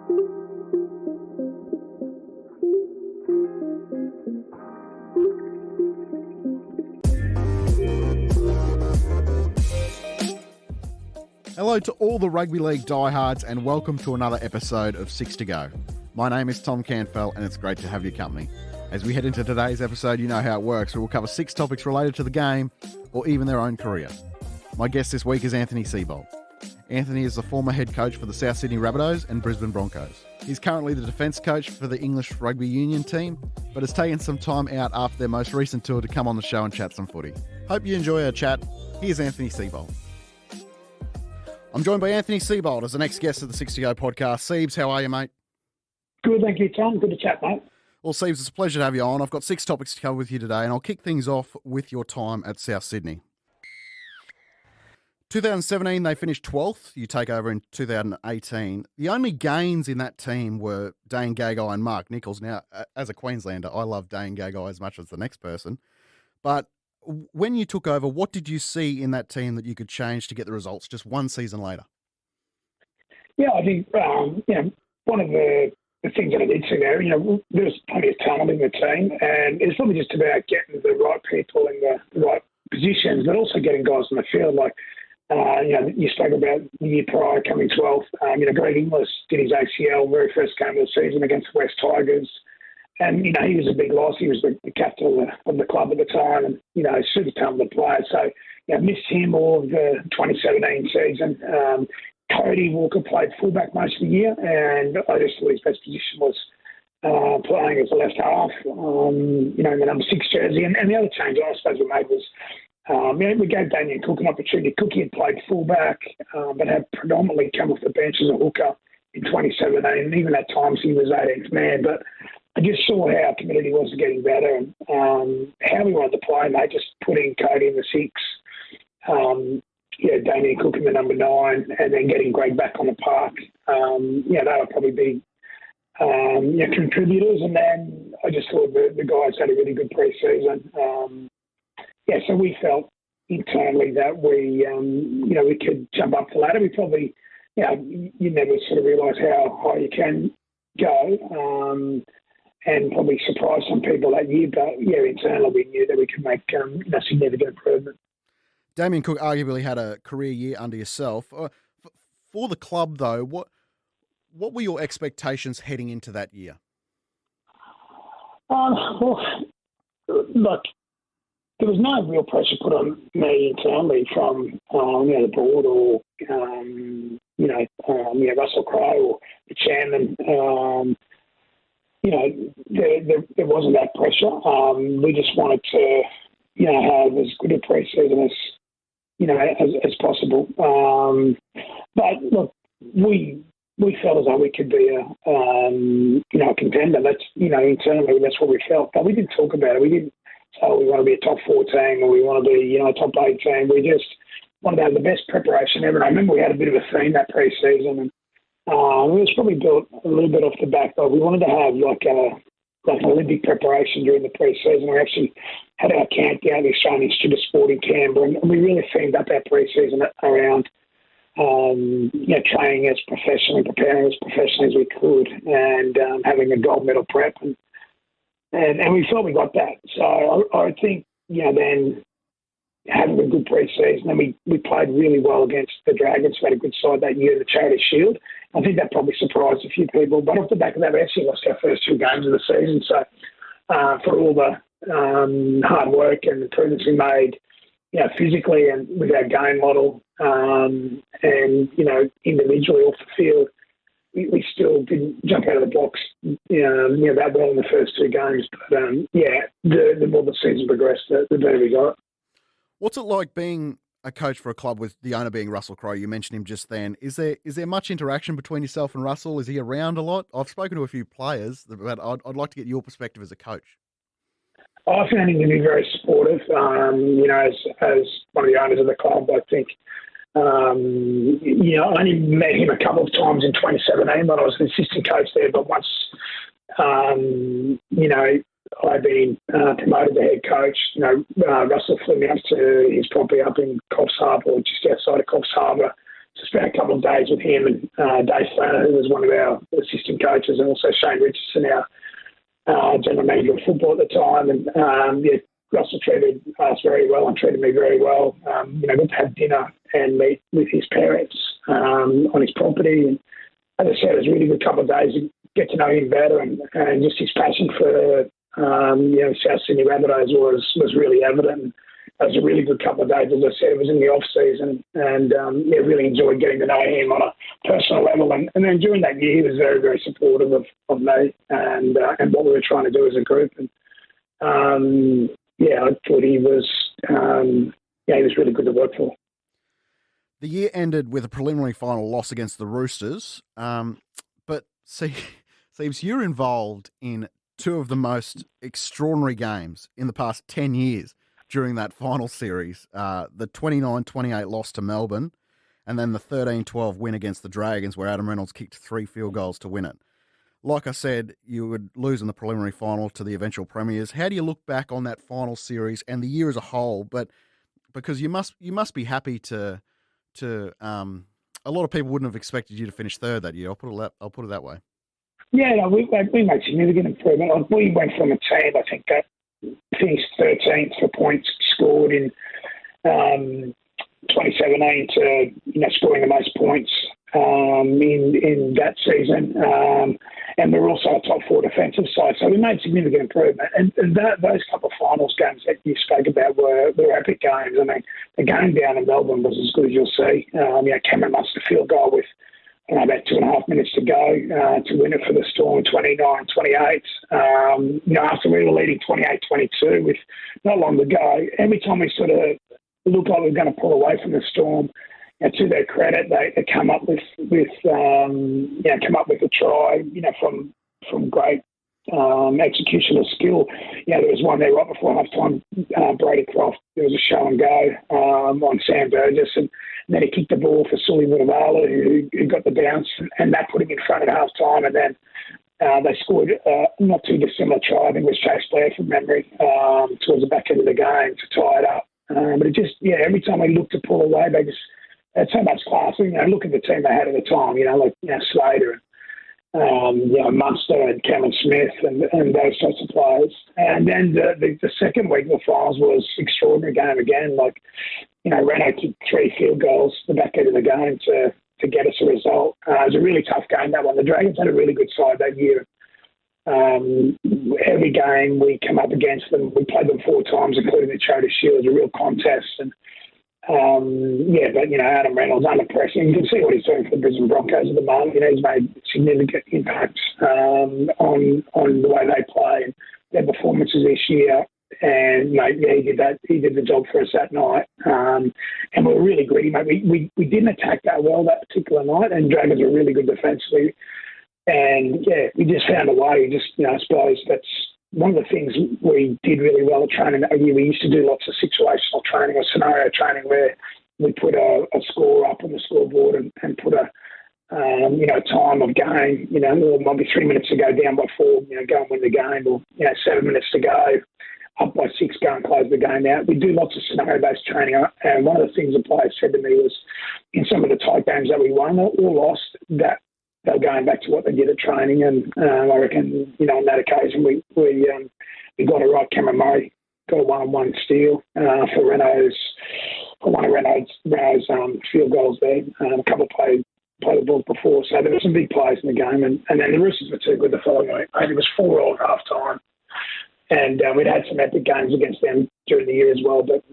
Hello to all the Rugby League diehards and welcome to another episode of 6 to Go. My name is Tom Canfell and it's great to have your company. As we head into today's episode, you know how it works. We will cover 6 topics related to the game or even their own career. My guest this week is Anthony Seibold. Anthony is the former head coach for the South Sydney Rabbitohs and Brisbane Broncos. He's currently the defence coach for the English Rugby Union team, but has taken some time out after their most recent tour to come on the show and chat some footy. Hope you enjoy our chat. Here's Anthony Seibold. I'm joined by Anthony Seibold as the next guest of the 6 to Go podcast. Seibs, how are you, mate? Good, thank you, Tom. Good to chat, mate. Well, Seibs, it's a pleasure to have you on. I've got 6 topics to cover with you today, and I'll kick things off with your time at South Sydney. 2017, they finished 12th. You take over in 2018. The only gains in that team were Dane Gagai and Mark Nichols. Now, as a Queenslander, I love Dane Gagai as much as the next person. But when you took over, what did you see in that team that you could change to get the results just one season later? Yeah, I think one of the things that I did see there, there was plenty of talent in the team, and it's probably just about getting the right people in the right positions, but also getting guys on the field. Like, you spoke about the year prior coming 12th. Greg Inglis did his ACL very first game of the season against the West Tigers. And, he was a big loss. He was the captain of the club at the time and, super talented player. So, missed him all of the 2017 season. Cody Walker played fullback most of the year, and I just thought his best position was playing as a left half, in the number 6 jersey. And the other change I suppose we made was, we gave Damien Cook an opportunity. Cookie had played fullback, but had predominantly come off the bench as a hooker in 2017. And even at times he was 18th man. But I just saw how committed he was to getting better and how we wanted to play, mate, just putting Cody in the 6, Damien Cook in the number 9, and then getting Greg back on the park. That would probably be contributors. And then I just thought the guys had a really good pre-season. So we felt internally that we could jump up the ladder. We probably, you never sort of realise how high you can go. And probably surprise some people that year. But, internally we knew that we could make significant improvement. Damien Cook arguably had a career year under yourself. For the club, though, what were your expectations heading into that year? Look, there was no real pressure put on me internally from the board or, Russell Crowe or the chairman. There wasn't that pressure. We just wanted to, have as good a pre-season as possible. But look, we felt as though we could be a contender. That's, internally that's what we felt. But we didn't talk about it. We didn't say we want to be a top 4 team or we want to be, a top 8 team. We just wanted to have the best preparation ever. And I remember we had a bit of a theme that pre-season, and it was probably built a little bit off the back of we wanted to have like an Olympic preparation during the pre-season. We actually had our camp down at the Australian Institute of Sport in Canberra, and we really themed up our pre-season around training as professionally, preparing as professionally as we could, and having a gold medal prep, and we felt we got that. So I think then having a good pre-season, and we played really well against the Dragons, who had a good side that year in the Charity Shield. I think that probably surprised a few people. But off the back of that, we actually lost our first 2 games of the season. So for all the hard work and improvements we made, physically and with our game model, and individually off the field, we still didn't jump out of the blocks, that well in the first 2 games. But the more the season progressed, the better we got. What's it like being a coach for a club with the owner being Russell Crowe? You mentioned him just then. Is there much interaction between yourself and Russell? Is he around a lot? I've spoken to a few players, but I'd like to get your perspective as a coach. I found him to be very supportive. As one of the owners of the club, I think. I only met him a couple of times in 2017 when I was an assistant coach there, but once, I'd been promoted to head coach. Russell flew me up to his property up in Coffs Harbour, or just outside of Coffs Harbour, to spend a couple of days with him and Dave Flanner, who was one of our assistant assistant coaches, and also Shane Richardson, our general manager of football at the time. And Russell treated us very well and treated me very well. Got to have dinner and meet with his parents on his property. And as I said, it was a really good couple of days to get to know him better, and just his passion for South Sydney Rabbitohs was really evident. It was a really good couple of days. As I said, it was in the off season, and really enjoyed getting to know him on a personal level. And then during that year, he was very, very supportive of me and what we were trying to do as a group. And I thought he was really good to work for. The year ended with a preliminary final loss against the Roosters, but Seems you're involved in two of the most extraordinary games in the past 10 years during that final series, the 29-28 loss to Melbourne, and then the 13-12 win against the Dragons, where Adam Reynolds kicked 3 field goals to win it. Like I said, you would lose in the preliminary final to the eventual premiers. How do you look back on that final series and the year as a whole? But because you must be happy to a lot of people wouldn't have expected you to finish third that year. I'll put it that way. Yeah, no, we made significant improvement. We went from a team, I think, that finished 13th for points scored in 2017 to scoring the most points in that season, and we were also a top 4 defensive side, so we made significant improvement. And those couple of finals games that you spoke about were epic games. I mean, the game down in Melbourne was as good as you'll see. Cameron Munster field goal with about 2.5 minutes to go to win it for the Storm, 29-28. After we were leading 28-22 with not long to go, every time we sort of looked like we were going to pull away from the Storm, to their credit, they come up with a try, from great execution of skill. There was one there right before halftime. Brady Croft, there was a show and go on Sam Burgess, and then he kicked the ball for Sully Vunivalu, who got the bounce, and that put him in front at halftime. And then they scored not too dissimilar try. I think it was Chase Blair from memory towards the back end of the game to tie it up. But it just, every time they looked to pull away, they just had so much class. Look at the team they had at the time, Slater and Munster and Cameron Smith and those types of players. And then the second week of the finals was extraordinary game again. Renault kicked 3 field goals the back end of the game to get us a result. It was a really tough game, that one. The Dragons had a really good side that year. Every game we come up against them, we played them 4 times, including the Charity Shield. It was a real contest. And Adam Reynolds under pressure. You can see what he's doing for the Brisbane Broncos at the moment. He's made significant impacts on the way they play and their performances this year. And he did that. He did the job for us that night. And we were really gritty, mate. We didn't attack that well that particular night, and Dragons were really good defensively. And we just found a way. I suppose that's one of the things we did really well at training that year. We used to do lots of situational training or scenario training where we put a score up on the scoreboard and put a time of game. Or might be 3 minutes to go down by 4. Go and win the game, or 7 minutes to go, up by 6, go and close the game out. We do lots of scenario-based training, and one of the things the players said to me was, in some of the tight games that we won or lost, that they're going back to what they did at training, and I reckon, on that occasion we got it right. Cameron Murray got a 1-on-1 steal for one of Renault's field goals there. A couple of played the ball before, so there were some big players in the game, and then the Roosters were too good the following week. I think it was 4-all at half time, and we'd had some epic games against them during the year as well, but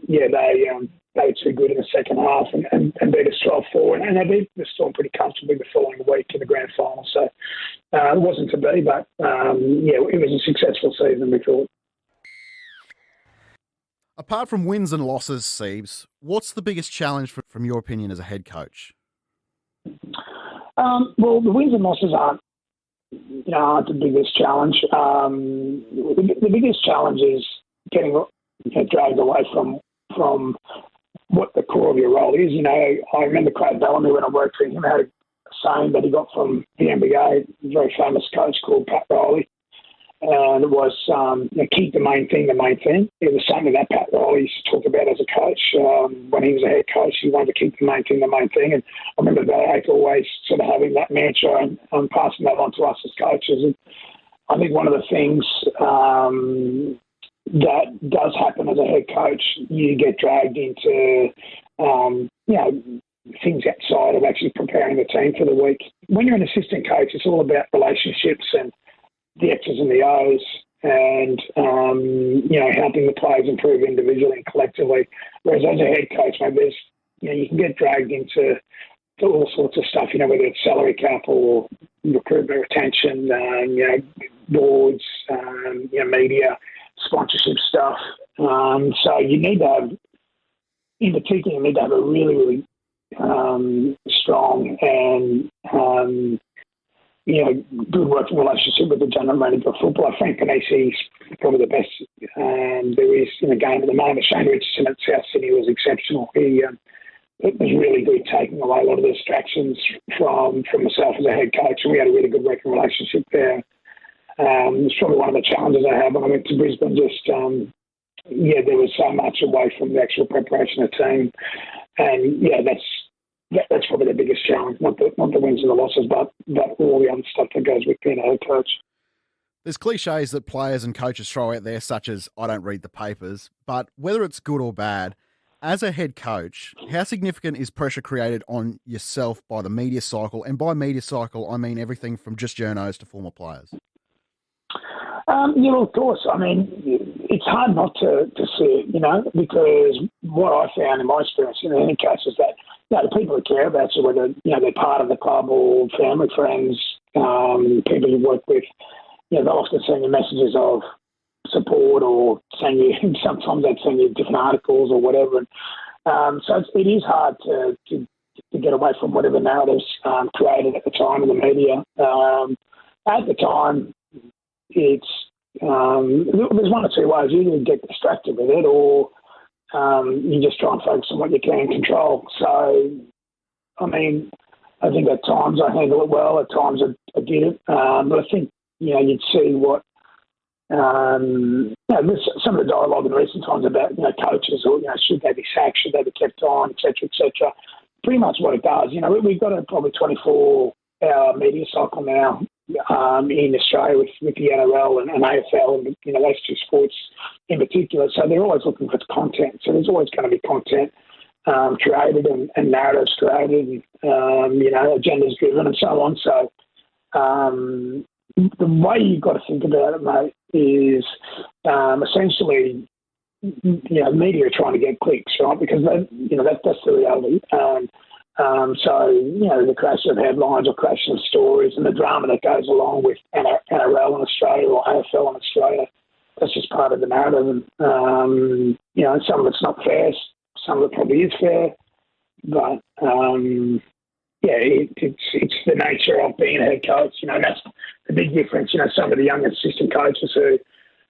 they were too good in the second half and beat us 12-4. And they beat the Storm pretty comfortably the following week in the grand final. So it wasn't to be, but it was a successful season, we thought. Apart from wins and losses, Siebes, what's the biggest challenge from your opinion as a head coach? Well, the wins and losses aren't the biggest challenge. The biggest challenge is getting dragged away from what the core of your role is. I remember Craig Bellamy, when I worked for him, had a saying that he got from the NBA, a very famous coach called Pat Riley. And it was keep the main thing the main thing. It was something that Pat Riley used to talk about as a coach. When he was a head coach, he wanted to keep the main thing the main thing. And I remember Bellyache always sort of having that mantra and passing that on to us as coaches. And I think one of the things that does happen as a head coach, you get dragged into, things outside of actually preparing the team for the week. When you're an assistant coach, it's all about relationships and the X's and the O's and, helping the players improve individually and collectively. Whereas as a head coach, maybe you can get dragged into all sorts of stuff, whether it's salary cap or recruitment retention, boards, media, sponsorship stuff. So you need to have, in particular, a really, really strong and, good working relationship with the general manager of football. Frank Panisi is probably the best there is in the game at the moment. Shane Richardson at South Sydney was exceptional. He it was really good taking away a lot of the distractions from myself as a head coach, and we had a really good working relationship there. It's probably one of the challenges I had when I went to Brisbane. There was so much away from the actual preparation of the team, and that's probably the biggest challenge. Not the wins and the losses, but all the other stuff that goes with being a head coach. There's cliches that players and coaches throw out there, such as "I don't read the papers," but whether it's good or bad, as a head coach, how significant is pressure created on yourself by the media cycle? And by media cycle, I mean everything from just journos to former players. Of course. I mean, it's hard not to see it, because what I found in my experience in any case is that, the people who care about you, whether, they're part of the club or family, friends, people you work with, they'll often send you messages of support or sometimes they'd send you different articles or whatever. And, so it is hard to get away from whatever narratives created at the time in the media. At the time, it's there's one or two ways. You either get distracted with it or you just try and focus on what you can control. So, I mean, I think at times I handle it well, at times I didn't. But I think, you'd see what some of the dialogue in recent times about, coaches or, should they be sacked, should they be kept on, et cetera, et cetera. Pretty much what it does. We've got a probably 24-hour media cycle now in Australia with the NRL and AFL and, those two sports in particular. So they're always looking for content. So there's always going to be content created and narratives created, agendas driven and so on. So the way you've got to think about it, mate, is essentially, media are trying to get clicks, right? Because that's the reality. The creation of headlines or creation of stories and the drama that goes along with NRL in Australia or AFL in Australia, that's just part of the narrative. And, some of it's not fair, some of it probably is fair, but, it's the nature of being a head coach. That's the big difference. Some of the young assistant coaches who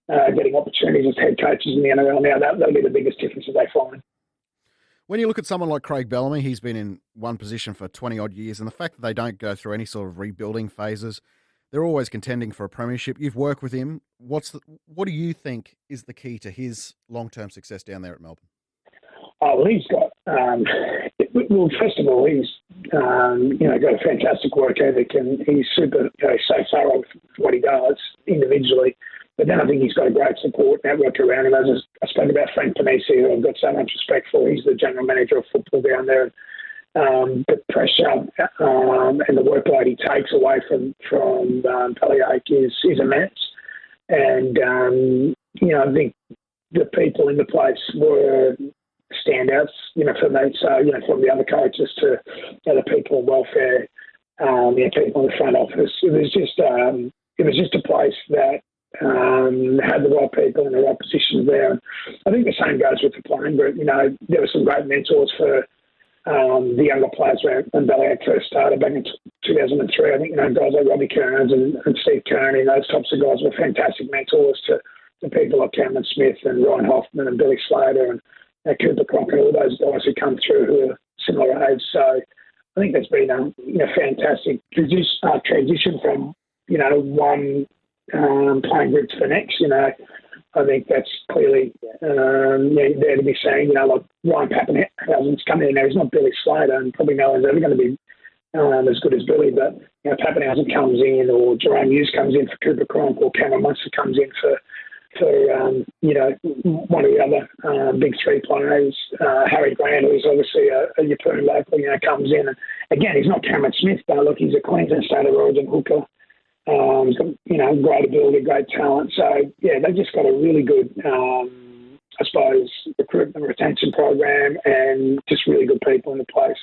are getting opportunities as head coaches in the NRL now, that'll be the biggest difference that they find. When you look at someone like Craig Bellamy, he's been in one position for 20-odd years, and the fact that they don't go through any sort of rebuilding phases, they're always contending for a premiership. You've worked with him. What do you think is the key to his long-term success down there at Melbourne? Well, he's got, first of all, he's, got a fantastic work ethic and he's super, so thorough with what he does individually. But then I think he's got a great support network around him. As I spoke about Frank Panisi, who I've got so much respect for. He's the general manager of football down there. The pressure and the workload he takes away from Bellyache is immense. And, I think the people in the place were standouts, for me. So, from the other coaches to the people in welfare, people in the front office. It was just a place that had the right people in the right positions there. I think the same goes with the playing group. There were some great mentors for the younger players when Bellyache first started back in 2003. I think, guys like Robbie Kearns and Steve Kearney, those types of guys were fantastic mentors to people like Cameron Smith and Ryan Hoffman and Billy Slater and Cooper Cronk and all those guys who come through who are similar age. So I think there's been a fantastic transition from, one playing groups for next. I think that's clearly there to be seen. Like Ryan Pappenhausen's come in now. He's not Billy Slater, and probably no one's ever going to be as good as Billy. But Pappenhausen comes in, or Jerome Hughes comes in for Cooper Cronk, or Cameron Munster comes in for one of the other big three players. Harry Grant, who's obviously a Yeppoon local, comes in. And again, he's not Cameron Smith, but look, he's a Queensland State of Origin hooker. He's got, great ability, great talent. So, they've just got a really good, I suppose, recruitment and retention program, and just really good people in the place.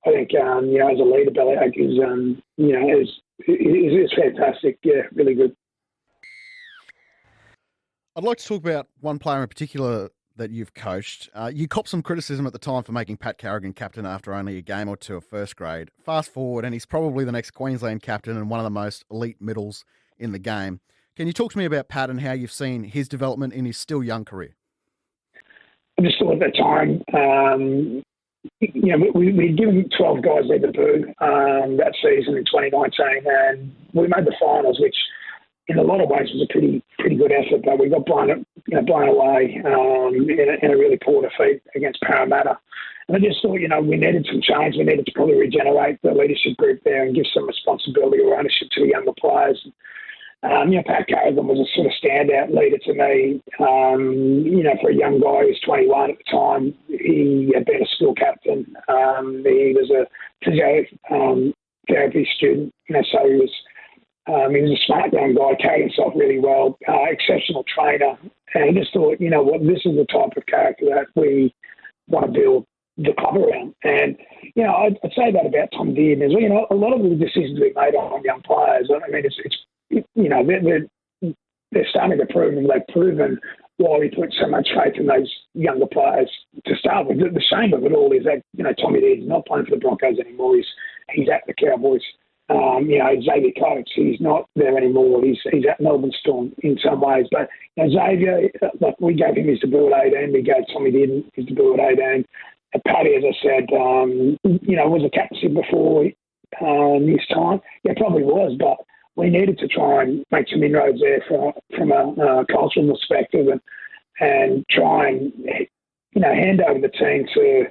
I think, as a leader, Bellyache is fantastic. Yeah, really good. I'd like to talk about one player in particular that you've coached. You copped some criticism at the time for making Pat Carrigan captain after only a game or two of first grade. Fast forward, and he's probably the next Queensland captain and one of the most elite middles in the game. Can you talk to me about Pat and how you've seen his development in his still young career? I just thought at the time, we'd given 12 guys their debut that season in 2019, and we made the finals, which in a lot of ways was a pretty good effort, but we got blown away in a really poor defeat against Parramatta. And I just thought, we needed some change. We needed to probably regenerate the leadership group there and give some responsibility or ownership to the younger players. Pat Carrigan was a sort of standout leader to me. For a young guy who's 21 at the time, he had been a school captain. He was a physiotherapy student, so he was a smart young guy, carried himself really well, exceptional trainer. And I just thought, this is the type of character that we want to build the club around. And, I'd say that about Tom Dearden as well. A lot of the decisions we made on young players, they're starting to prove, and they've proven why we put so much faith in those younger players to start with. The shame of it all is that, Tommy Dearden's not playing for the Broncos anymore. He's at the Cowboys. Xavier Coates, he's not there anymore. He's at Melbourne Storm in some ways. But Xavier, we gave him his debut at 18. We gave Tommy Dearden his debut at 18. And Paddy, as I said, was a captain before his time. Yeah, probably was, but we needed to try and make some inroads there from a cultural perspective and try and, hand over the team to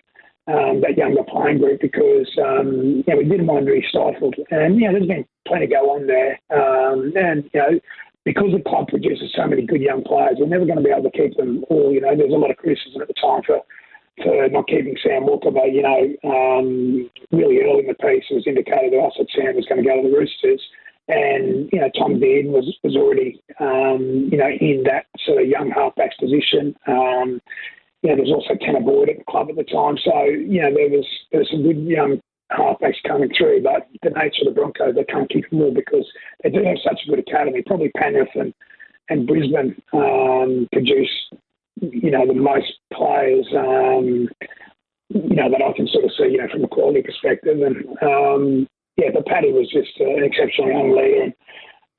that younger playing group because, we didn't want to be stifled. And, there's been plenty go on there. Because the club produces so many good young players, we're never going to be able to keep them all. There's a lot of criticism at the time for not keeping Sam Walker, but, really early in the piece it was indicated to us that Sam was going to go to the Roosters. And, Tom Dearden was already, in that sort of young halfbacks position. There was also Tanner Boyd at the club at the time. So, there was some good young halfbacks coming through. But the nature of the Broncos, they can't keep them all because they do have such a good academy. Probably Penrith and Brisbane produce, the most players, that I can sort of see, from a quality perspective. And, but Paddy was just an exceptional young leader.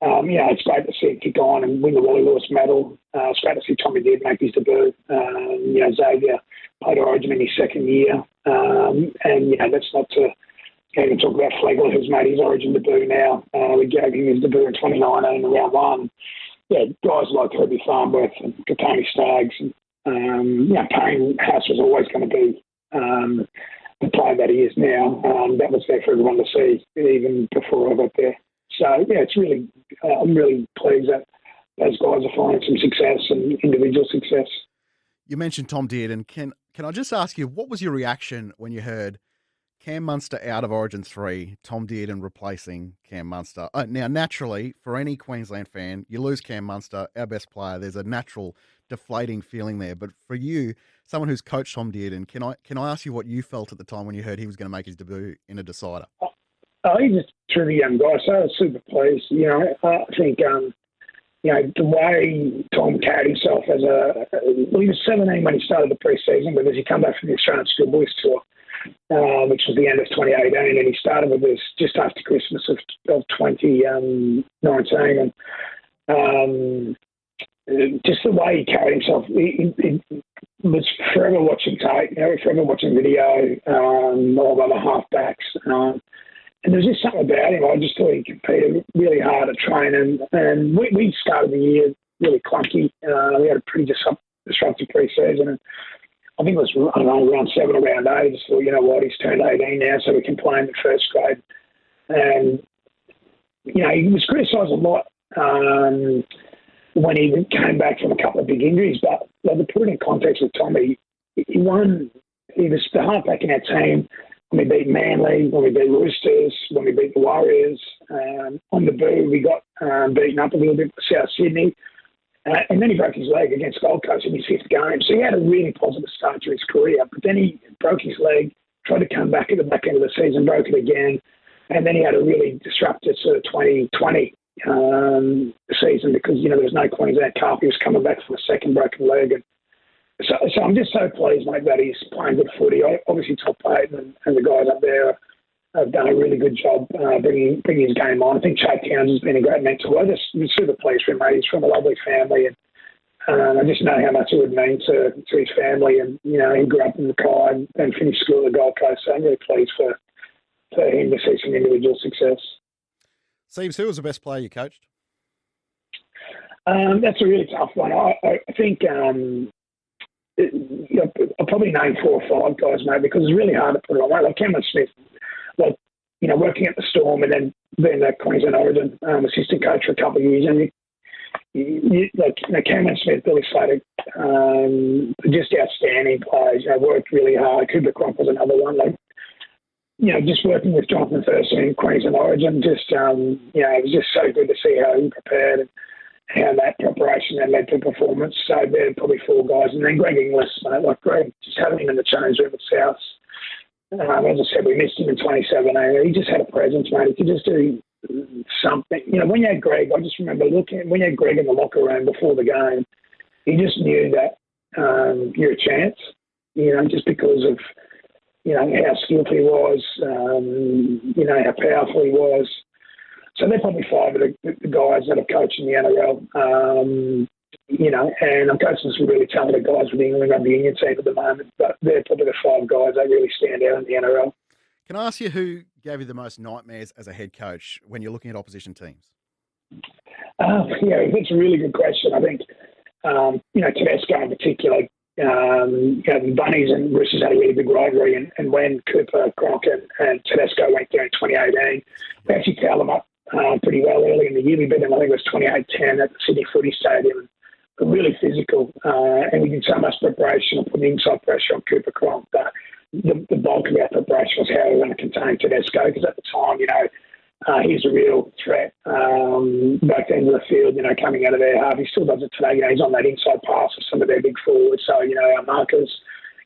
And, it's great to see him kick on and win the Wally Lewis medal. It's great to see Tommy Dearden make his debut. Xavier played Origin in his second year. That's not to even talk about Flegler, who's made his Origin debut now. We gave him his debut in 2019 in round one. Guys like Herbie Farnworth and Katoni Staggs. And, Payne House was always going to be the player that he is now. That was there for everyone to see even before I got there. So, it's really, I'm really pleased that those guys are finding some success and individual success. You mentioned Tom Dearden. Can I just ask you, what was your reaction when you heard Cam Munster out of Origin 3, Tom Dearden replacing Cam Munster? Now, naturally, for any Queensland fan, you lose Cam Munster, our best player, there's a natural deflating feeling there. But for you, someone who's coached Tom Dearden, can I ask you what you felt at the time when you heard he was going to make his debut in a decider? He's just a terrific young guy, so I was super pleased. I think, the way Tom carried himself he was 17 when he started the pre-season, but as he come back from the Australian Schoolboys Tour, which was the end of 2018, and he started with us just after Christmas of 2019, and just the way he carried himself, he was forever watching tape, forever watching video, all the other halfbacks. And there was just something about him. I just thought he competed really hard at training. And we started the year really clunky. We had a pretty disruptive pre-season. And I think it was, I don't know, round 7 or round 8. I just thought, you know what, he's turned 18 now, so we can play him in first grade. And, you know, he was criticised a lot when he came back from a couple of big injuries. But to put it in context with Tommy, he was the halfback in our team when we beat Manly, when we beat Roosters, when we beat the Warriors. On the boo, we got beaten up a little bit for South Sydney. And then he broke his leg against Gold Coast in his 5th game. So he had a really positive start to his career. But then he broke his leg, tried to come back at the back end of the season, broke it again. And then he had a really disruptive sort of 2020 season because, you know, there was no Queensland Cup. He was coming back from a 2nd broken leg. And so I'm just so pleased, mate, that he's playing good footy. Obviously, Top Payton and the guys up there have done a really good job bringing his game on. I think Chad Towns has been a great mentor. I'm super pleased for him, mate. He's from a lovely family, and I just know how much it would mean to his family. And, you know, he grew up in Mackay and finished school at the Gold Coast, so I'm really pleased for him to see some individual success. Seems, who was the best player you coached? That's a really tough one. I think I'll probably name 4 or 5 guys, mate, because it's really hard to put it on. Like Cameron Smith, like, you know, working at the Storm and then being a Queensland Origin assistant coach for a couple of years. And Cameron Smith, Billy Slater, just outstanding players. You know, worked really hard. Cooper Cronk was another one. Like, you know, just working with Jonathan Thurston in Queensland Origin, just, you know, it was just so good to see how he prepared and how that preparation then led to performance. So there are probably 4 guys. And then Greg Inglis, mate, like Greg, just having him in the change room at South. As I said, we missed him in 2017. He just had a presence, mate. He could just do something. You know, when you had Greg, I just remember when you had Greg in the locker room before the game, he just knew that you're a chance, you know, just because of, you know, how skillful he was, you know, how powerful he was. So they're probably 5 of the guys that have coached in the NRL, you know, and I'm coaching some really talented guys with the England Rugby Union team at the moment, but they're probably the 5 guys that really stand out in the NRL. Can I ask you who gave you the most nightmares as a head coach when you're looking at opposition teams? Yeah, that's a really good question. I think, you know, Tedesco in particular, you know, the Bunnies and Roosters had a really big rivalry, and when Cooper, Cronk and Tedesco went there in 2018, we actually tailed them up pretty well early in the year. We beat them, I think it was 28-10 at the Sydney Footy Stadium. Really physical, and we did so much preparation and putting inside pressure on Cooper Cronk. But the bulk of our preparation was how we were going to contain Tedesco, because at the time, you know, he's a real threat back end of the field, you know, coming out of their half. He still does it today. You know, he's on that inside pass of some of their big forwards. So, you know, our markers,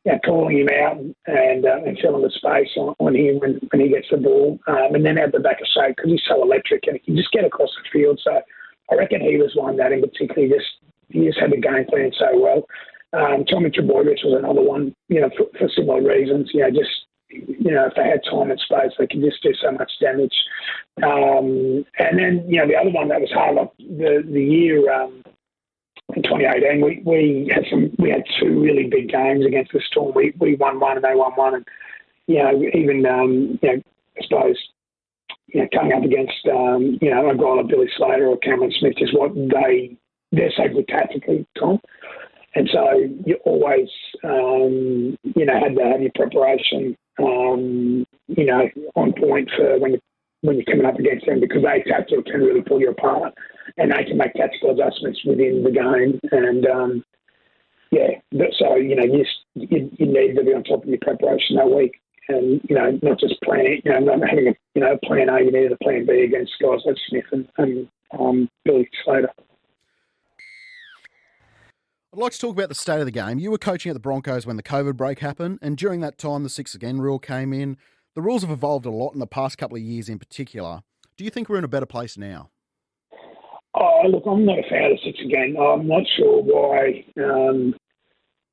you know, calling him out and filling the space on him when he gets the ball. And then at the back of shape, because he's so electric and he can just get across the field. So I reckon he was one that in particular he just had the game plan so well. Tommy Trbojevic was another one, you know, for similar reasons. You know, just, you know, if they had time and space, they could just do so much damage. And then, you know, the other one that was hard, like the year in 2018, we had 2 really big games against the Storm. We won one and they won one, and you know, even you know, I suppose, you know, coming up against you know, a guy like Billy Slater or Cameron Smith is what they're so good tactically, Tom. And so you always, you know, had to have your preparation, you know, on point for when you're coming up against them, because they tactically can really pull you apart, and they can make tactical adjustments within the game. And yeah, so you know, you need to be on top of your preparation that week, and you know, not just planning, you know, not having a plan A, you needed a plan B against guys like Smith and Billy Slater. I'd like to talk about the state of the game. You were coaching at the Broncos when the COVID break happened, and during that time, the 6 again rule came in. The rules have evolved a lot in the past couple of years in particular. Do you think we're in a better place now? Oh, look, I'm not a fan of the 6 again. I'm not sure why. You know,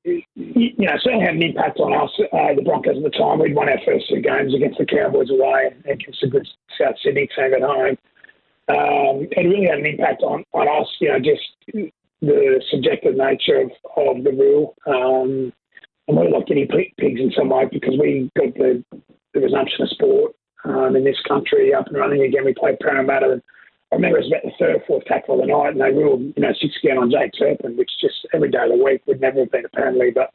it certainly had an impact on us, the Broncos at the time. We'd won our first 2 games against the Cowboys away and against a good South Sydney team at home. It really had an impact on us, you know, just the subjective nature of the rule. And we were like guinea pigs in some way, because we got the resumption of sport in this country up and running again. We played Parramatta. And I remember it was about the third or fourth tackle of the night, and they ruled 6 again on Jake Turpin, which just every day of the week would never have been apparently. But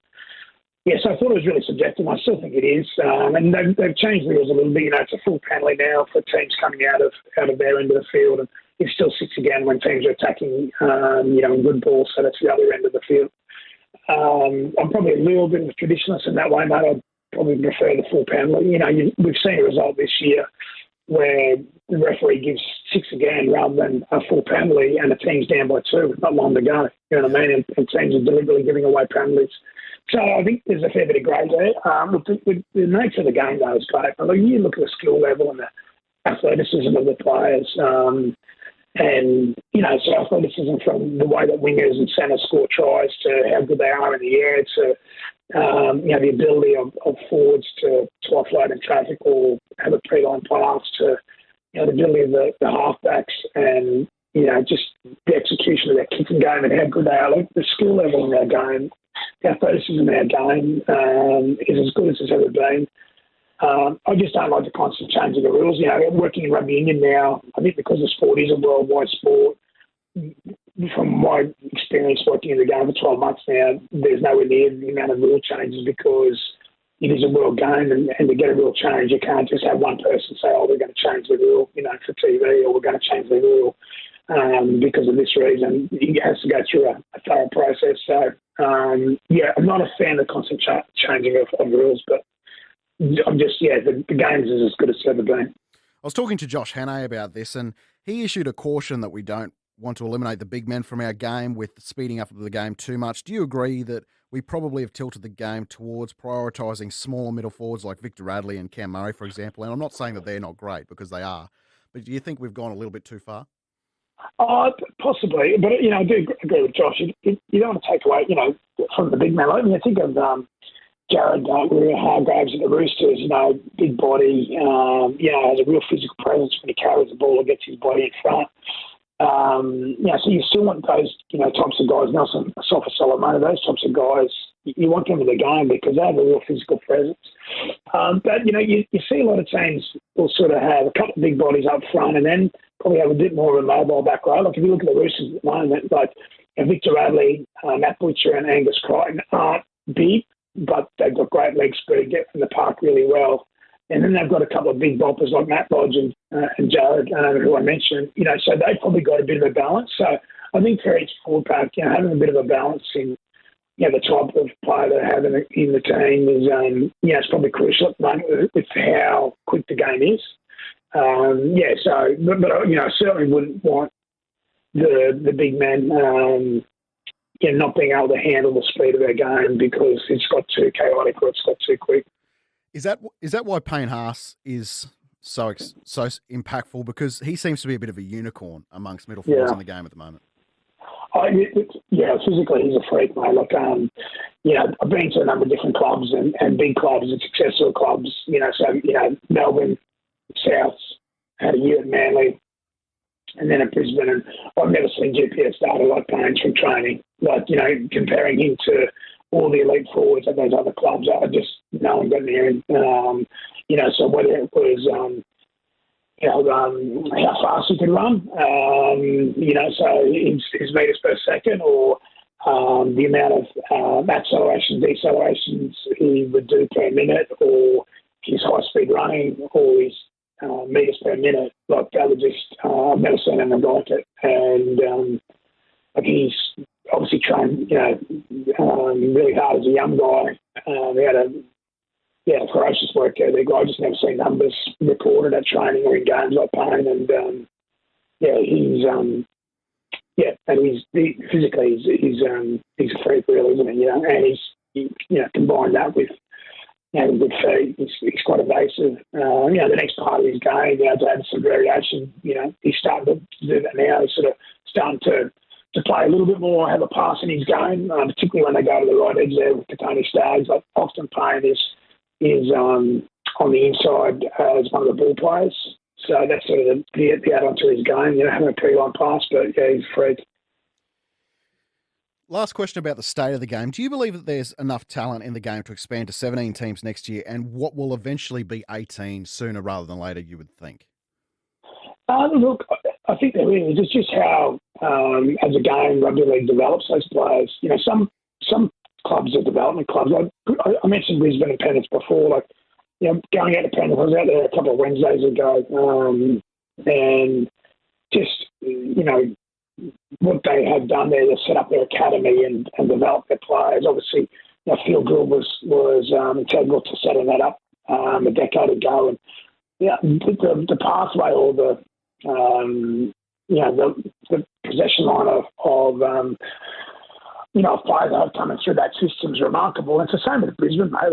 yeah, so I thought it was really subjective. I still think it is, and they've changed the rules a little bit. It's a full penalty now for teams coming out of their end of the field, and it's still 6 again when teams are attacking, in good ball. So that's the other end of the field. I'm probably a little bit of a traditionalist in that way, mate. I'd probably prefer the full penalty. We've seen a result this year where the referee gives 6 again rather than a full penalty, and the team's down by 2 with not long to go. You know what I mean? And teams are deliberately giving away penalties. So I think there's a fair bit of grey there. With the nature of the game, though, is great. You look at the skill level and the athleticism of the players, so athleticism from the way that wingers and centres score tries to how good they are in the air to, the ability of forwards to offload in traffic or have a pre-line pass to, the ability of the halfbacks and, just the execution of their kicking game and how good they are. Like the skill level in their game, the athleticism in their game is as good as it's ever been. I just don't like the constant changing of the rules. Working in rugby union now, I think because the sport is a worldwide sport, from my experience working in the game for 12 months now, there's nowhere near the amount of rule changes because it is a world game, and to get a rule change, you can't just have one person say, we're going to change the rule, for TV, or we're going to change the rule because of this reason. It has to go through a thorough process. So, I'm not a fan of the constant changing of rules, but I'm just, the games is as good as it's ever been. I was talking to Josh Hannay about this, and he issued a caution that we don't want to eliminate the big men from our game with speeding up the game too much. Do you agree that we probably have tilted the game towards prioritising smaller middle forwards like Victor Radley and Cam Murray, for example? And I'm not saying that they're not great, because they are, but do you think we've gone a little bit too far? Possibly, but I do agree with Josh. You don't want to take away, from the big man. I think of Jared Hargraves at the Roosters. Big body, has a real physical presence when he carries the ball or gets his body in front. So you still want those, types of guys. Nelson Sofa Solomon, those types of guys. You want them in the game because they have a real physical presence. But you see a lot of teams will sort of have a couple of big bodies up front and then probably have a bit more of a mobile back row. Like if you look at the Roosters at the moment, like Victor Radley, Matt Butcher and Angus Crichton aren't big, but they've got great leg speed, get from the park really well. And then they've got a couple of big boppers like Matt Lodge and Jared, who I mentioned. So they've probably got a bit of a balance. So I think for each forward pack, having a bit of a balance in the type of player they have in the team is, it's probably crucial at the moment with how quick the game is. But I certainly wouldn't want the big men, not being able to handle the speed of their game because it's got too chaotic or it's got too quick. Is that why Payne Haas is so impactful? Because he seems to be a bit of a unicorn amongst middle forwards in the game at the moment. Physically he's a freak, mate. Like, I've been to a number of different clubs and big clubs and successful clubs. Melbourne, Souths, had a year at Manly, and then at Brisbane. And I've never seen GPS data like Payne's from training. Like, comparing him to all the elite forwards at those other clubs, I just no one got near him. So whether it was how fast he could run, so his metres per second, or the amount of accelerations, decelerations he would do per minute, or his high speed running, or his metres per minute, like that would just I've never seen anything like it. And he's obviously trained, really hard as a young guy. He had a ferocious work ethic. I just never seen numbers recorded at training or in games like Payne. And physically he's a freak, really, isn't he? And he's combined that with having good feet. He's quite evasive. The next part of his game, to add some variation. He's starting to do that now. He's sort of starting to play a little bit more, have a pass in his game, particularly when they go to the right edge there with Katoni Staggs. Like often Payne is on the inside as one of the ball players. So that's sort of the add-on to his game, having a pre-line pass, but he's a freak. Last question about the state of the game. Do you believe that there's enough talent in the game to expand to 17 teams next year and what will eventually be 18 sooner rather than later, you would think? Look, I think there is. It's just how, as a game, rugby league develops those players. Some clubs are development clubs. I mentioned Brisbane and Penrith before. Going out to Penrith, I was out there a couple of Wednesdays ago, and just, what they had done there to set up their academy and develop their players. Obviously, Phil Gould was integral to setting that up a decade ago. And the pathway or the possession line of players that have coming through that system is remarkable. And it's the same with Brisbane, mate.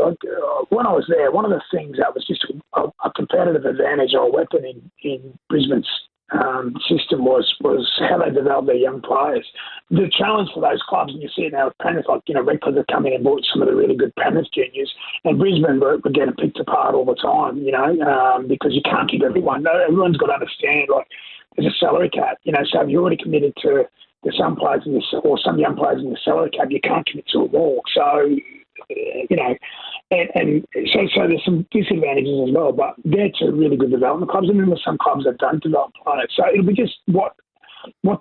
When I was there, one of the things that was just a competitive advantage or a weapon in Brisbane's system was how they developed their young players. The challenge for those clubs, and you see it now with Penrith, Redcliffe have come in and bought some of the really good Penrith juniors, and Brisbane were getting picked apart all the time, because you can't keep everyone. No, everyone's got to understand, there's a salary cap, so if you're already committed to some players or some young players in the salary cap, you can't commit to them all. So, so there's some disadvantages as well, but they're two really good development clubs, and then there's some clubs that don't develop players. So it'll be just what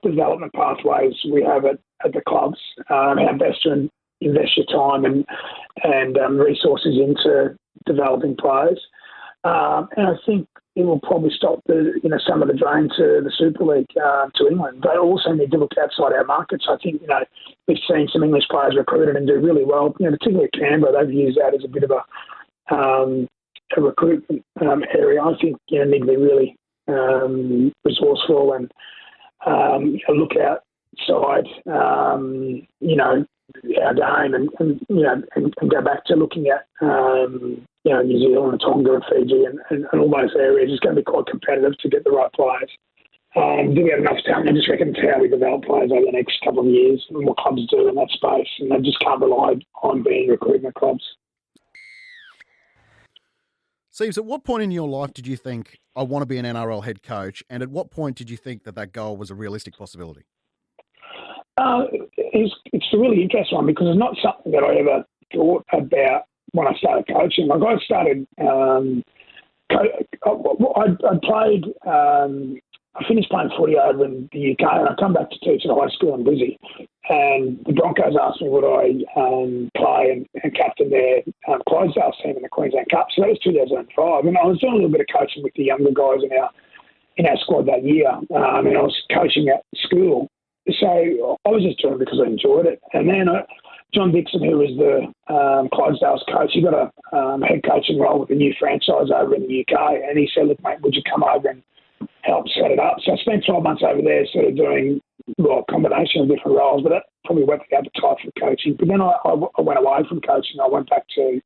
development pathways we have at the clubs, how best to invest your time and resources into developing players. And I think it will probably stop some of the drain to the Super League to England. They also need to look outside our markets. I think we've seen some English players recruited and do really well. Particularly at Canberra, they've used that as a bit of a recruitment area. I think need to be really resourceful and look outside our game and go back to looking at New Zealand and Tonga and Fiji and all those areas. It's going to be quite competitive to get the right players. Do we have enough talent? I just reckon it's how we develop players over the next couple of years and what clubs do in that space, and they just can't rely on being recruitment clubs. Steves, at what point in your life did you think, I want to be an NRL head coach, and at what point did you think that goal was a realistic possibility? It's a really interesting one because it's not something that I ever thought about when I started coaching. Like I started, I finished playing footy over in the UK and I come back to teach at a high school in Brisbane. And the Broncos asked me would I play and captain their Clydesdale team in the Queensland Cup. So that was 2005. And I was doing a little bit of coaching with the younger guys in our squad that year. And I was coaching at school. So I was just doing it because I enjoyed it. And then John Dixon, who was the Clydesdale's coach, he got a head coaching role with a new franchise over in the UK. And he said, look, mate, would you come over and help set it up? So I spent 12 months over there sort of doing a combination of different roles, but that probably whet the appetite for coaching. But then I went away from coaching. I went back to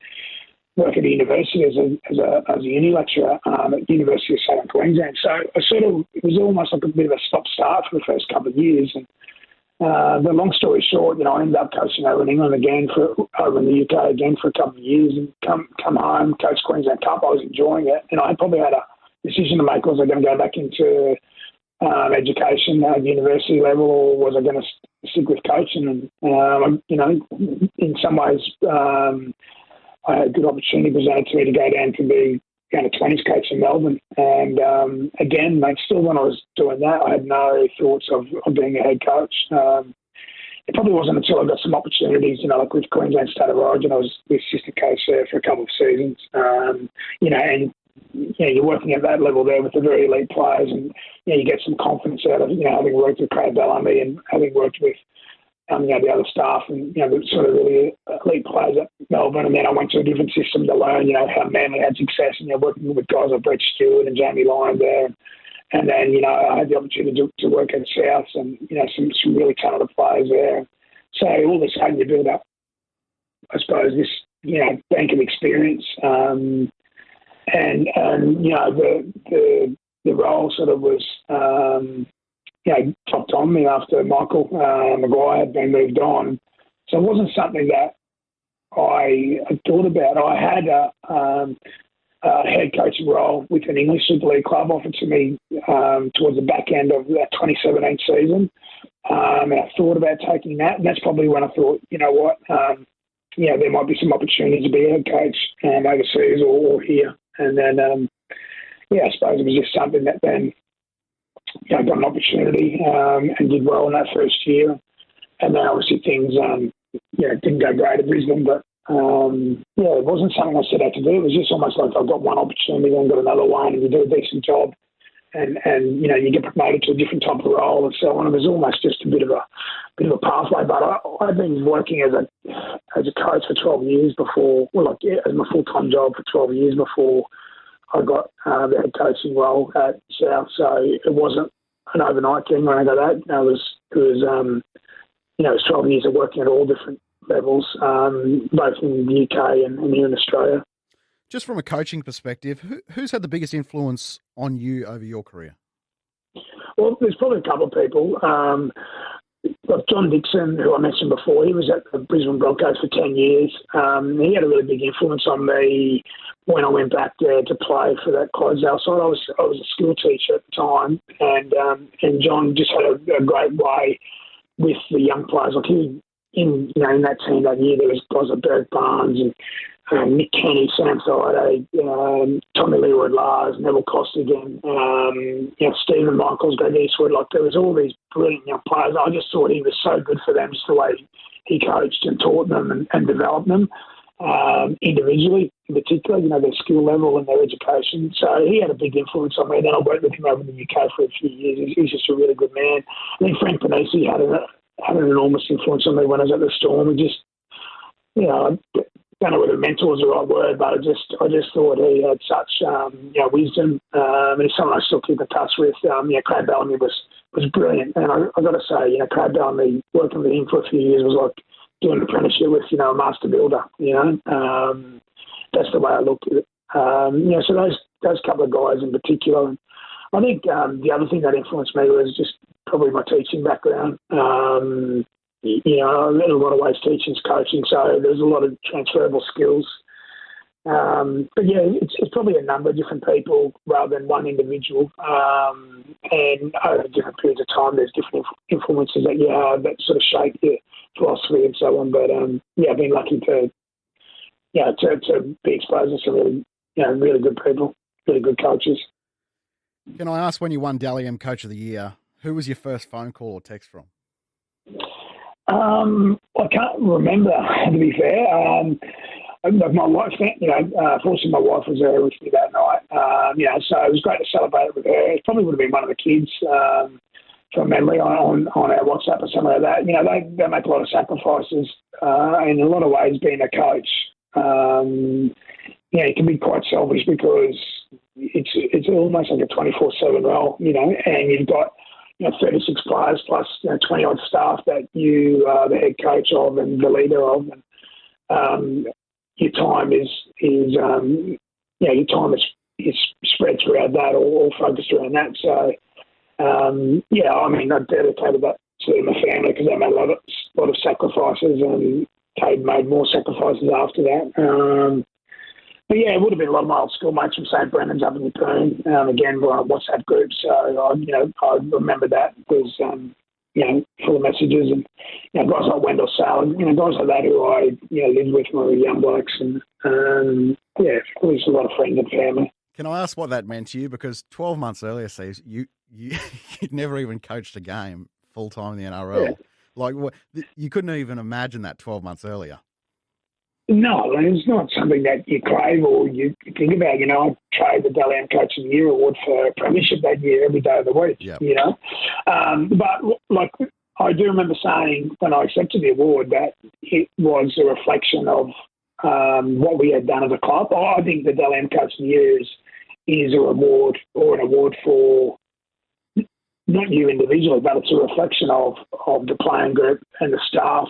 work at a university as a uni lecturer at the University of Southern Queensland. So it was almost like a bit of a stop-start for the first couple of years. And the long story short, I ended up coaching over in England again over in the UK again for a couple of years and come home, coach Queensland Cup. I was enjoying it. And I probably had a decision to make, was I going to go back into education at university level or was I going to stick with coaching? And, in some ways, I had a good opportunity presented to me to go down to be going to 20s coach in Melbourne. And again, mate, still when I was doing that, I had no thoughts of being a head coach. It probably wasn't until I got some opportunities, like with Queensland State of Origin, I was the assistant coach there for a couple of seasons, and you're working at that level there with the very elite players and, you get some confidence out of, having worked with Craig Bellamy and having worked with, the other staff and, the sort of really elite players at Melbourne. And then I went to a different system to learn, how Manly had success and, working with guys like Brett Stewart and Jamie Lyon there. And then, I had the opportunity to work at South and, some really talented players there. So all of a sudden you build up, I suppose, this, bank of experience. The role sort of was, dropped on me after Michael Maguire had been moved on. So it wasn't something that I had thought about. I had a head coaching role with an English Super League club offered to me towards the back end of that 2017 season. And I thought about taking that, and that's probably when I thought, you know what, there might be some opportunity to be a head coach overseas or here. And then, I suppose it was just something that then, got an opportunity and did well in that first year. And then obviously things, didn't go great at Brisbane, but it wasn't something I set out to do. It was just almost like I got one opportunity, then got another one, and you do a decent job. And you get promoted to a different type of role and so on. It was almost just a bit of a pathway. But I've been working as a coach for 12 years before, as my full-time job for 12 years before I got the head coaching role at South. So it wasn't an overnight thing when I got that. It was 12 years of working at all different levels, both in the UK and here in Australia. Just from a coaching perspective, who's had the biggest influence on you over your career? Well, there's probably a couple of people. Like John Dixon, who I mentioned before, he was at the Brisbane Broncos for 10 years. He had a really big influence on me when I went back there to play for that Clydesdale side. I was a school teacher at the time, and John just had a great way with the young players. Like in that team that year, there was guys like Derek Barnes and Nick Kenny, Sam Friday, Tommy Leroy Lars, Neville Costigan, Stephen Michaels, Greg Eastwood. Like, there was all these brilliant young players. I just thought he was so good for them, just the way he coached and taught them and developed them individually, in particular, their skill level and their education. So he had a big influence on me. Then I worked with him over in the UK for a few years. He's just a really good man. I think Frank Panisi had an enormous influence on me when I was at the Storm. He just, I don't know whether mentor is the right word, but I just thought he had such wisdom, and he's someone I still keep in touch with. Craig Bellamy was brilliant, and I got to say, Craig Bellamy, working with him for a few years was like doing an apprenticeship with a master builder. That's the way I looked at it. So those couple of guys in particular. And I think the other thing that influenced me was just probably my teaching background. In a lot of ways, teaching's coaching, so there's a lot of transferable skills. But it's probably a number of different people rather than one individual. And over different periods of time, there's different influences that you have that sort of shape your philosophy and so on. But I've been lucky to be exposed to some really good people, really good coaches. Can I ask, when you won Dally M Coach of the Year, who was your first phone call or text from? I can't remember, to be fair. My wife, fortunately my wife was there with me that night. So it was great to celebrate it with her. It probably would have been one of the kids, from memory, on our WhatsApp or something like that. They make a lot of sacrifices, in a lot of ways, being a coach. It can be quite selfish because it's almost like a 24/7 role, and you've got 36 players plus 20 odd staff that you are the head coach of and the leader of, and your time is spread throughout that or focused around that. So I dedicated that to my family because they made a lot of sacrifices, and Cade made more sacrifices after that. But it would have been a lot of my old schoolmates from St. Brennan's up in Yeppoon. Again, we're on a WhatsApp group, so I remember that. It was full of messages, and guys like Wendell Salad, guys like that who I lived with when we were young blokes, and it was a lot of friends and family. Can I ask what that meant to you? Because 12 months earlier, Steve, you'd never even coached a game full time in the NRL. Yeah. Like, you couldn't even imagine that 12 months earlier. No, it's not something that you crave or you think about. I traded the Dally M Coach of the Year award for premiership that year every day of the week. Yep. But I do remember saying when I accepted the award that it was a reflection of what we had done as a club. I think the Dally M Coach of the Year is a reward or an award for not you individually, but it's a reflection of the playing group and the staff,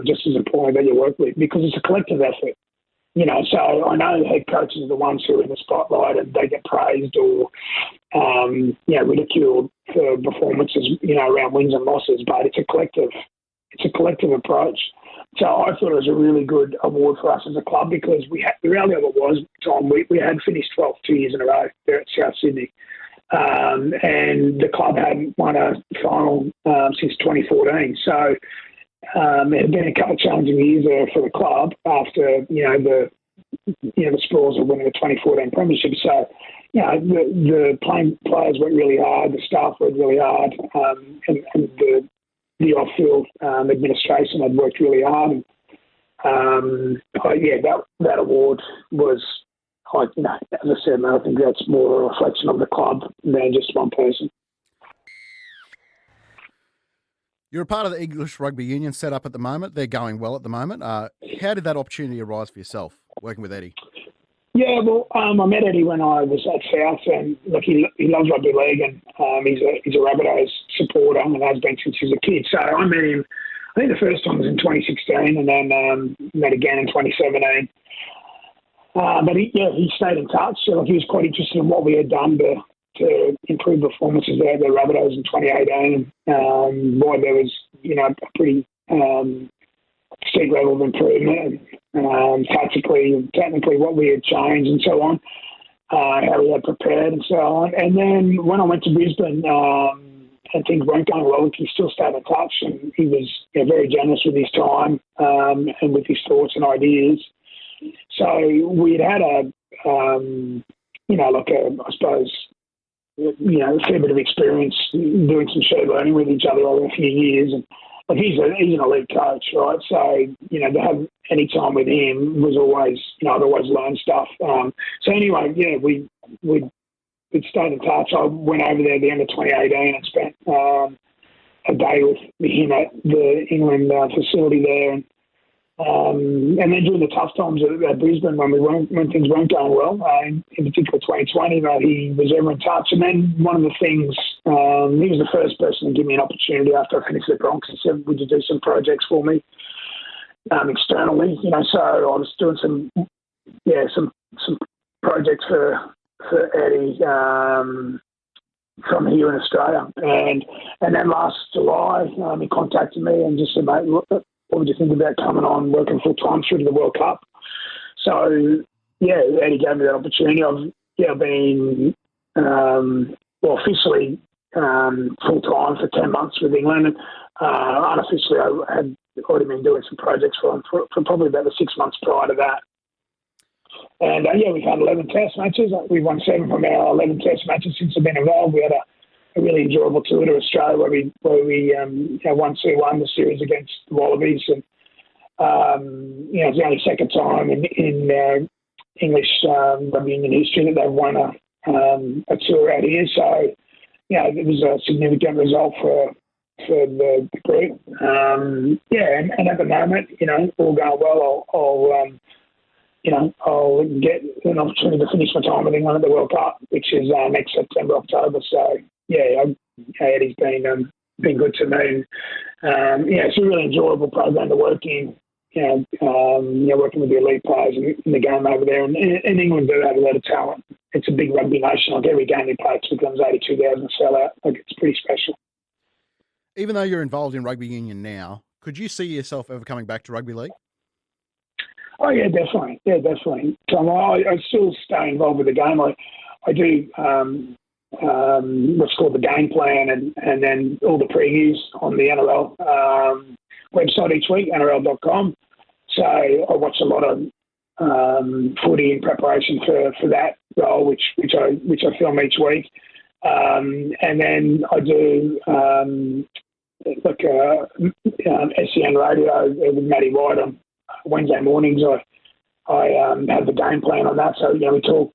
just as important that you work with, because it's a collective effort. So I know head coaches are the ones who are in the spotlight and they get praised or, ridiculed for performances, around wins and losses, but it's a collective approach. So I thought it was a really good award for us as a club because the reality of it was, Tom, we had finished 12th 2 years in a row there at South Sydney. and the club hadn't won a final since 2014. So it had been a couple of challenging years there for the club after the spoils of winning the 2014 premiership. So the players worked really hard, the staff worked really hard, and the off-field administration had worked really hard. That award was, as I said, I think that's more a reflection of the club than just one person. You're a part of the English Rugby Union set up at the moment. They're going well at the moment. How did that opportunity arise for yourself, working with Eddie? Yeah, well, I met Eddie when I was at South, and look, he loves rugby league, and he's a Rabbitohs supporter, and has been since he was a kid. So I met him, I think the first time was in 2016, and then met again in 2017. But he stayed in touch. So he was quite interested in what we had done to improve performances there at the Rabbitohs in 2018. Why there was, a pretty steep level of improvement, tactically and technically what we had changed and so on, how we had prepared and so on. And then when I went to Brisbane, and things weren't going well, he still stayed in touch, and he was very generous with his time and with his thoughts and ideas. So we'd had a fair bit of experience doing some shared learning with each other over a few years. And he's an elite coach, right? So, to have any time with him was always, I'd always learn stuff. So anyway, we'd stayed in touch. I went over there at the end of 2018 and spent a day with him at the England facility there. And then during the tough times at Brisbane, when things weren't going well, in particular 2020, he was ever in touch. And then one of the things, he was the first person to give me an opportunity after I finished the Broncos. He said, "Would you do some projects for me externally?" So I was doing some projects for Eddie from here in Australia. And then last July, he contacted me and just said, "Mate, what would you think about coming on working full time through to the World Cup?" So Eddie gave me that opportunity. I've been officially full time for 10 months with England. And, unofficially, I had already been doing some projects for him for probably about the 6 months prior to that. And we've had 11 Test matches. We've won 7 from our 11 Test matches since I've been involved. We had a really enjoyable tour to Australia where we won 2-1 the series against the Wallabies, and it's the only second time in English Rugby Union history that they've won a tour out here. So it was a significant result for the group. And at the moment, all going well. I'll get an opportunity to finish my time with England at the World Cup, which is next September, October. So Eddie's been good to me. It's a really enjoyable program to work in. Working with the elite players in the game over there, and England do have a lot of talent. It's a big rugby nation. Like every game they play, it becomes 82,000 sellout. It's pretty special. Even though you're involved in rugby union now, could you see yourself ever coming back to rugby league? Oh yeah, definitely. Yeah, definitely. So I still stay involved with the game. I do what's called the game plan, and then all the previews on the NRL website each week, NRL.com. So I watch a lot of footy in preparation for that role, which I film each week, and then I do SEN radio with Matty White on Wednesday mornings. I have the game plan on that, so we talk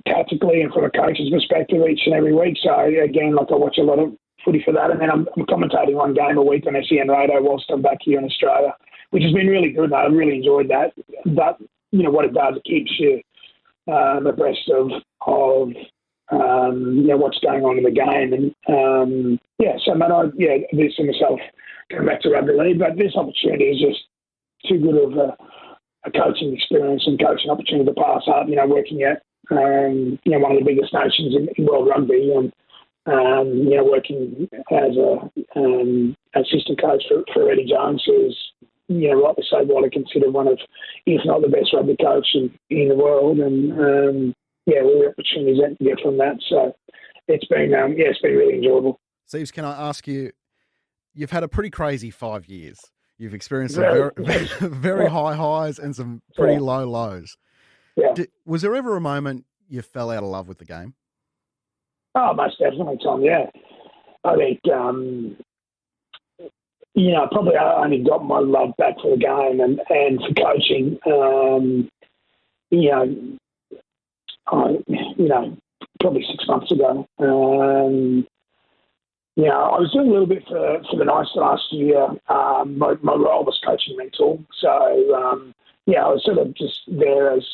tactically and from a coach's perspective each and every week. So again, I watch a lot of footy for that, and then I'm commentating one game a week on SEN radio whilst I'm back here in Australia, which has been really good. I really enjoyed that. But what it does, it keeps you abreast of what's going on in the game, and so man, I do see myself going back to rugby league, but this opportunity is just too good of a coaching experience and coaching opportunity to pass up. Working at one of the biggest nations in world rugby, and working as a assistant coach for Eddie Jones, who's rightly so widely considered one of, if not the best rugby coach in the world, and all the opportunities that you get from that. So it's been it's been really enjoyable. Steves, can I ask you? You've had a pretty crazy 5 years. You've experienced some very high highs and some pretty low lows. Yeah. Was there ever a moment you fell out of love with the game? Oh, most definitely, Tom. Yeah, I think probably I only got my love back for the game and for coaching. Probably 6 months ago. I was doing a little bit for the Knights last year. My role was coaching mentor. So, I was sort of just there as,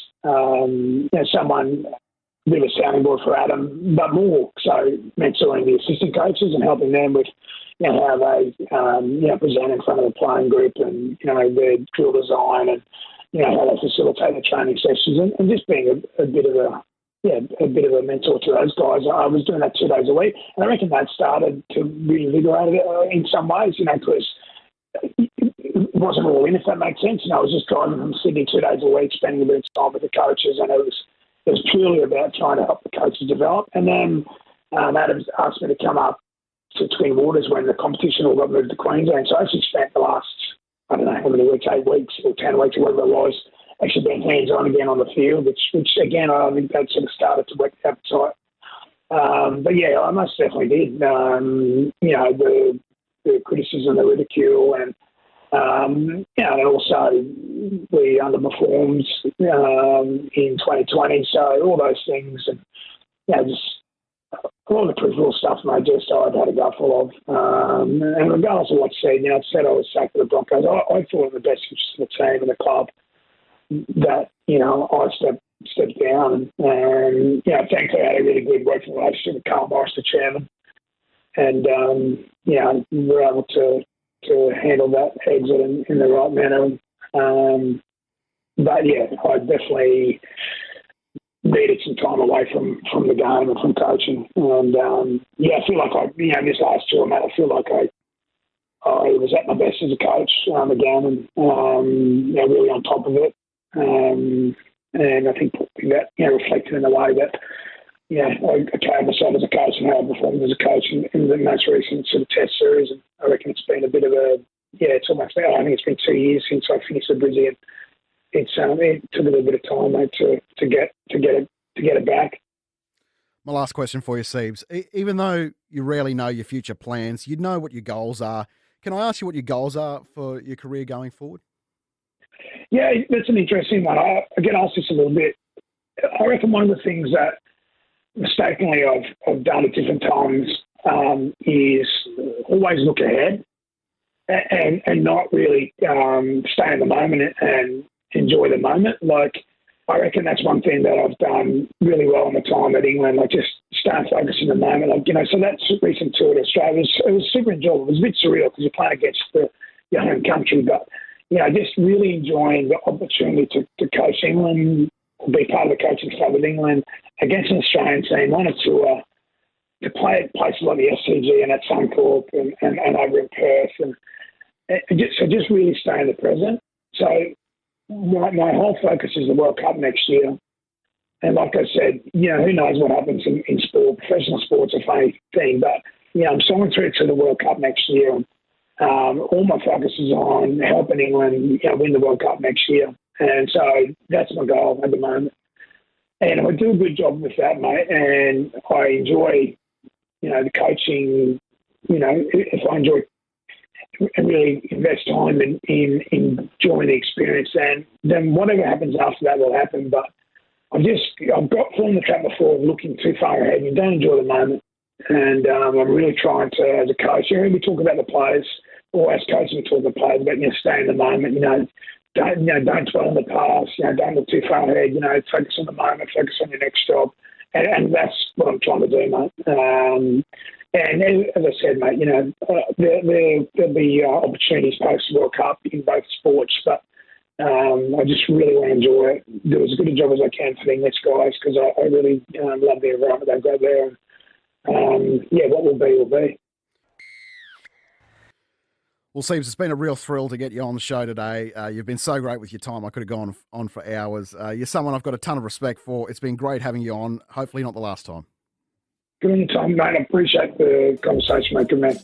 someone, a bit of a sounding board for Adam, but more so mentoring the assistant coaches and helping them with, how they, present in front of the playing group and, their drill design and, how they facilitate the training sessions and just being a bit of a mentor to those guys. I was doing that 2 days a week, and I reckon that started to reinvigorate it in some ways, because it wasn't all in, if that makes sense. I was just driving from Sydney 2 days a week, spending a bit of time with the coaches, and it was purely about trying to help the coaches develop. And then Adam asked me to come up to Twin Waters when the competition all got moved to Queensland. So I actually spent the last, I don't know how many weeks, 8 weeks or 10 weeks or whatever it was, actually being hands-on again on the field, which again, I think that sort of started to work the appetite. But yeah, I most definitely did. The criticism, the ridicule, and and also we underperformed in 2020. So all those things, and just all the peripheral stuff, mate, I'd had a gutful of. And regardless of what said, it said I was sacked for the Broncos. I thought in the best interest of the team and the club that, I stepped down and thankfully I had a really good working relationship with Carl Morris, the chairman. And, we were able to handle that exit in the right manner. But yeah, I definitely needed some time away from the game and from coaching. And I feel like this last tour, mate, I feel like I was at my best as a coach again, and really on top of it. And I think that reflected in the way that I carried myself as a coach and how I performed as a coach in the most recent sort of test series. And I reckon it's been a bit of it's almost, I think it's been 2 years since I finished with Brisbane. It took a little bit of time, mate, to get it back. My last question for you, Siebes. Even though you rarely know your future plans, you know what your goals are. Can I ask you what your goals are for your career going forward? Yeah, that's an interesting one. I get asked this a little bit. I reckon one of the things that mistakenly I've done at different times is always look ahead and not really stay in the moment and enjoy the moment. Like, I reckon that's one thing that I've done really well in my time at England. Like, just start focusing on the moment. Like, so that recent tour to Australia, it was super enjoyable. It was a bit surreal because you're playing against your home country, but just really enjoying the opportunity to coach England, be part of the coaching staff with England against an Australian team on a tour, to play at places like the SCG and at Suncorp and over in Perth, and just really stay in the present. So my whole focus is the World Cup next year. And like I said, who knows what happens in sport. Professional sport's a funny thing, but I'm signed through to the World Cup next year. All my focus is on helping England win the World Cup next year. And so that's my goal at the moment. And I do a good job with that, mate. And I enjoy, the coaching, if I enjoy and really invest time in enjoying the experience, and then whatever happens after that will happen. But I've got fallen the trap before of looking too far ahead. You don't enjoy the moment. And I'm really trying to, as a coach, we talk about the players, or as coaches we talk about players, about stay in the moment. Don't dwell on the past. Don't look too far ahead. Focus on the moment. Focus on your next job, and that's what I'm trying to do, mate. And as I said, mate, there'll be opportunities post World Cup in both sports, but I just really want to enjoy it, do as good a job as I can for the English guys, because I really love the environment they've got there. What will be, will be. Well, Siebes, it's been a real thrill to get you on the show today. You've been so great with your time. I could have gone on for hours. You're someone I've got a ton of respect for. It's been great having you on. Hopefully not the last time. Good on your time, mate. I appreciate the conversation, mate. Good man.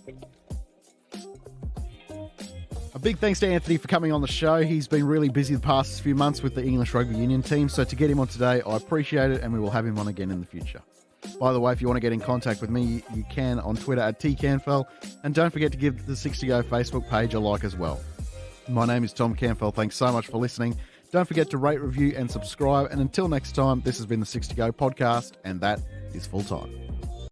A big thanks to Anthony for coming on the show. He's been really busy the past few months with the English Rugby Union team, so to get him on today, I appreciate it, and we will have him on again in the future. By the way, if you want to get in contact with me, you can on Twitter at tcanfell, and don't forget to give the 6 to Go Facebook page a like as well. My name is Tom Canfell. Thanks so much for listening. Don't forget to rate, review, and subscribe. And until next time, this has been the 6 to Go podcast, and that is full time.